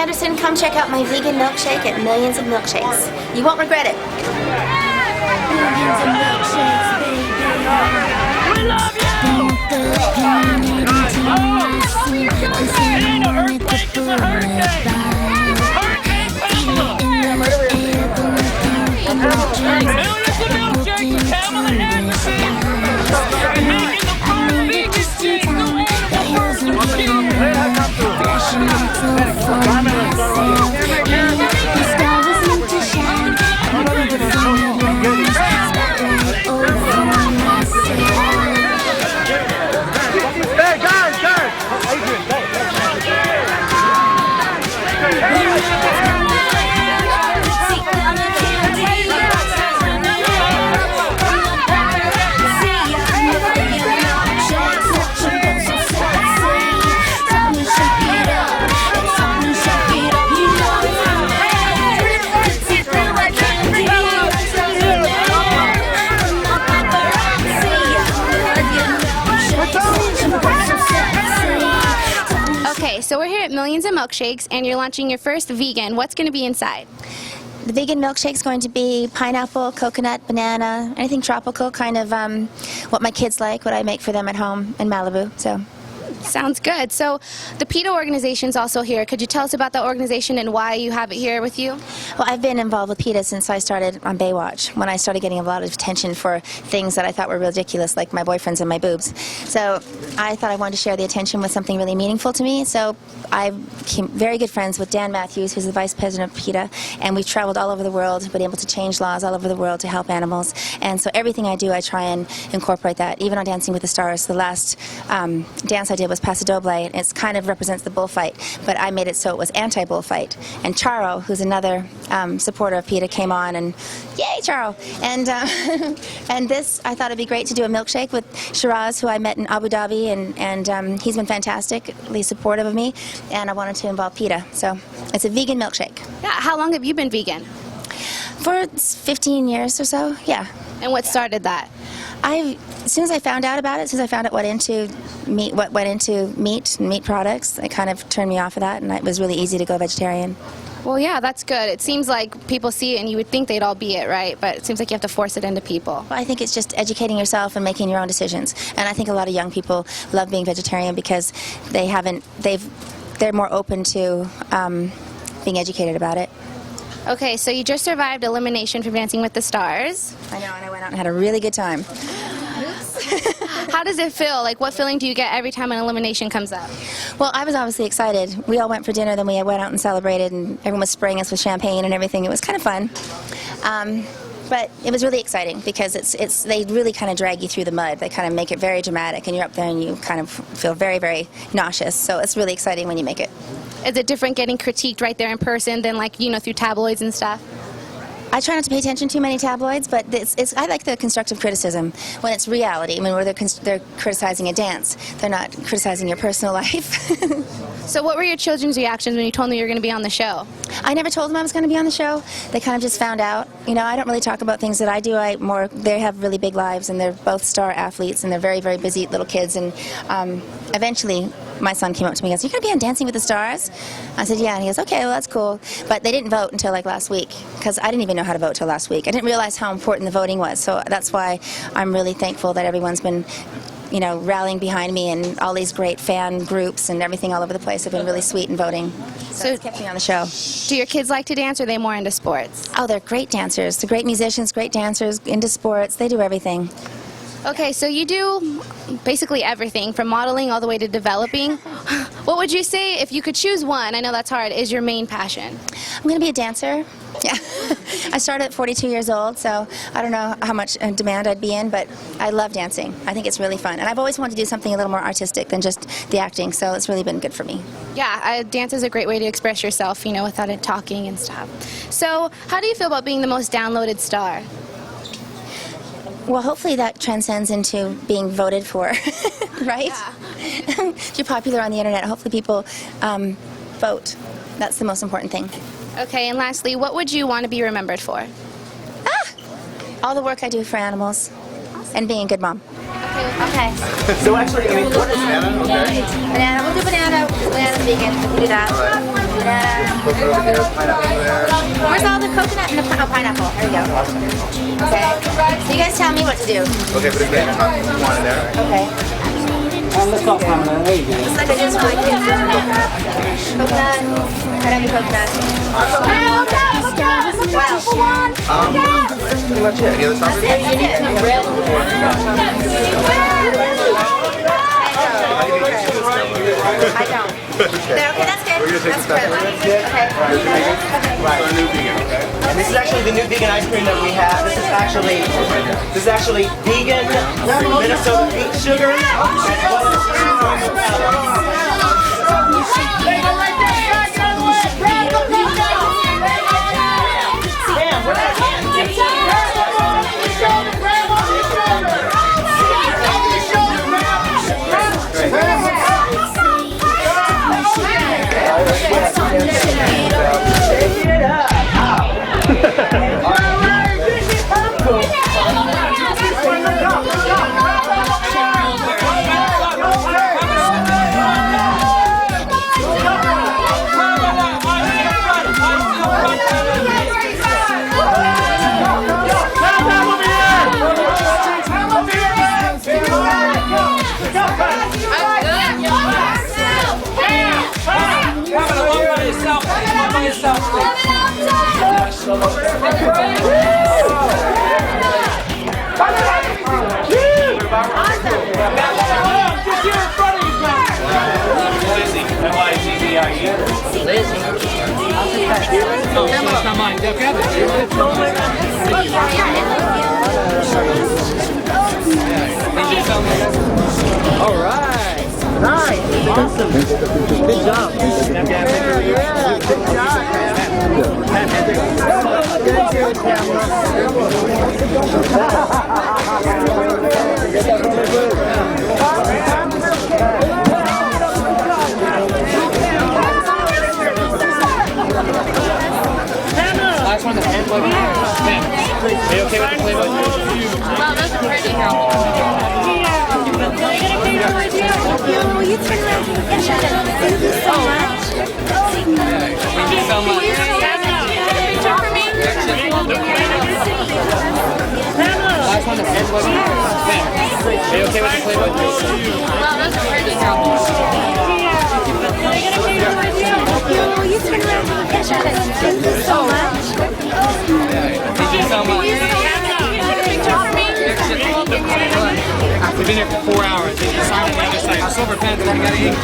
Anderson. Come check out my vegan milkshake at Millions of Milkshakes. You won't regret it. Millions of milkshakes, baby. We love you! It ain't an earthquake, it's a hurricane! Hurricane Pamela! Millions of milkshakes with Pamela Anderson! Making the first vegan shake go in the first computer! The star was meant to shine. Hey guys! Adrian, Okay, so we're here at Millions of Milkshakes, and you're launching your first vegan. What's going to be inside? The vegan milkshake's going to be pineapple, coconut, banana, anything tropical, kind of what my kids like, what I make for them at home in Malibu. So. Sounds good. So the PETA organization's also here. Could you tell us about the organization and why you have it here with you? Well, I've been involved with PETA since I started on Baywatch, when I started getting a lot of attention for things that I thought were ridiculous, like my boyfriends and my boobs. So I thought I wanted to share the attention with something really meaningful to me. So I became very good friends with Dan Matthews, who's the vice president of PETA, and we've traveled all over the world, been able to change laws all over the world to help animals. And so everything I do, I try and incorporate that. Even on Dancing with the Stars, the last dance I did was Paso Doble. It kind of represents the bullfight, but I made it so it was anti-bullfight. And Charo, who's another supporter of PETA, came on, and yay, Charo! And and this, I thought it'd be great to do a milkshake with Shiraz, who I met in Abu Dhabi, and he's been fantastically supportive of me, and I wanted to involve PETA. So it's a vegan milkshake. Yeah, how long have you been vegan? For 15 years or so, yeah. And what started that? As soon as I found out about it, as soon as I found out what went into meat products, it kind of turned me off of that, and it was really easy to go vegetarian. Well, yeah, that's good. It seems like people see it and you would think they'd all be it, right? But it seems like you have to force it into people. Well, I think it's just educating yourself and making your own decisions. And I think a lot of young people love being vegetarian because they're more open to being educated about it. Okay, so you just survived elimination from Dancing with the Stars. I know, and I went out and had a really good time. How does it feel? Like, what feeling do you get every time an elimination comes up? Well, I was obviously excited. We all went for dinner, then we went out and celebrated, and everyone was spraying us with champagne and everything. It was kind of fun. But it was really exciting because they really kind of drag you through the mud. They kind of make it very dramatic, and you're up there and you kind of feel very, very nauseous. So it's really exciting when you make it. Is it different getting critiqued right there in person than, like, you know, through tabloids and stuff? I try not to pay attention to many tabloids, but I like the constructive criticism when it's reality. I mean, where they're criticizing a dance. They're not criticizing your personal life. So what were your children's reactions when you told them you were going to be on the show? I never told them I was going to be on the show. They kind of just found out. You know, I don't really talk about things that I do. They have really big lives, and they're both star athletes, and they're very, very busy little kids. And eventually, my son came up to me and goes, "You're going to be on Dancing with the Stars?" I said, "Yeah." And he goes, "Okay, well, that's cool." But they didn't vote until like last week, because I didn't even know how to vote till last week. I didn't realize how important the voting was. So that's why I'm really thankful that everyone's been, you know, rallying behind me, and all these great fan groups and everything all over the place have been really sweet in voting. So it's kept me on the show. Do your kids like to dance, or are they more into sports? Oh, they're great dancers. They're great musicians, great dancers, into sports. They do everything. Okay, so you do basically everything from modeling all the way to developing. What would you say, if you could choose one, I know that's hard, is your main passion? I'm going to be a dancer. Yeah. I started at 42 years old, so I don't know how much demand I'd be in, but I love dancing. I think it's really fun. And I've always wanted to do something a little more artistic than just the acting, so it's really been good for me. Yeah, dance is a great way to express yourself, you know, without it talking and stuff. So how do you feel about being the most downloaded star? Well, hopefully that transcends into being voted for, right? Yeah. If you're popular on the internet, hopefully people vote. That's the most important thing. Okay, and lastly, what would you want to be remembered for? All the work I do for animals and being a good mom. okay with that. Okay. So actually, I mean, what is banana? Okay. Banana. We'll do banana. Banana's vegan. We can do that. Banana. Coconut there, pineapple there. Where's all the coconut and the pineapple? There we go. Okay. So you guys tell me what to do. Okay, put a bit of one in there. Okay. Let's talk Pamela. There you go. It's like I just my kids. Coconut. I don't need coconut. Pretty much it. Any other toppings? That's it. I don't. Okay, that's good. We're gonna take That's the good. Okay. Right. So new vegan, okay? And this is actually the new vegan ice cream that we have. This is actually vegan Minnesota beet sugar. All right. Nice. Awesome. Good job. Yeah. Good job. Good camera. Last one, the hand plug. Are you okay with the playbook? Wow, that's pretty. Will you turn around and get shot? Thank you so much. Thank you so much. Last one, the hand plug. Are you okay with the playbook? Wow, that's pretty. Will you turn around and get shot? Thank you so much. Thank you so much. We've been here for 4 hours. It's on the other side. Silver pens, we got ink.